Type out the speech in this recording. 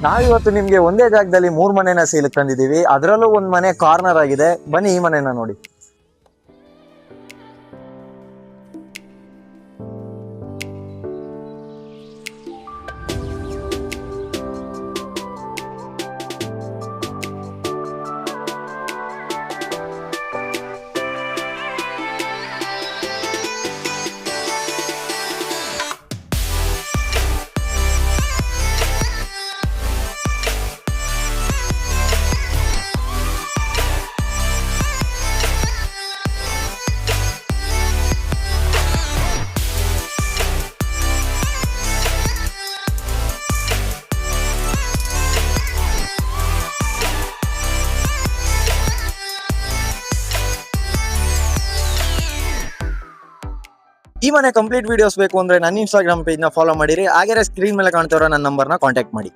ನಾವಿವತ್ತು ನಿಮ್ಗೆ ಒಂದೇ ಜಾಗದಲ್ಲಿ 3 ಮನೆನ ಸೇಲ್ ತಂದಿದೀವಿ. ಅದರಲ್ಲೂ ಒಂದ್ ಮನೆ ಕಾರ್ನರ್ ಆಗಿದೆ. ಬನ್ನಿ ಈ ಮನೆನ ನೋಡಿ. ಈ ಮನೆ ಕಂಪ್ಲೀಟ್ ವಿಡಿಯೋಸ್ ಬೇಕು ಅಂದ್ರೆ ನನ್ನ ಇನ್ಸ್ಟಾಗ್ರಾಮ್ ಪೇಜ್ ನ ಫಾಲೋ ಮಾಡಿರಿ. ಹಾಗೆ ಸ್ಕ್ರೀನ್ ಮೇಲೆ ಕಾಣ್ತಿರೋ ನನ್ನ ನಂಬರ್ನ ಕಾಂಟ್ಯಾಕ್ಟ್ ಮಾಡಿ.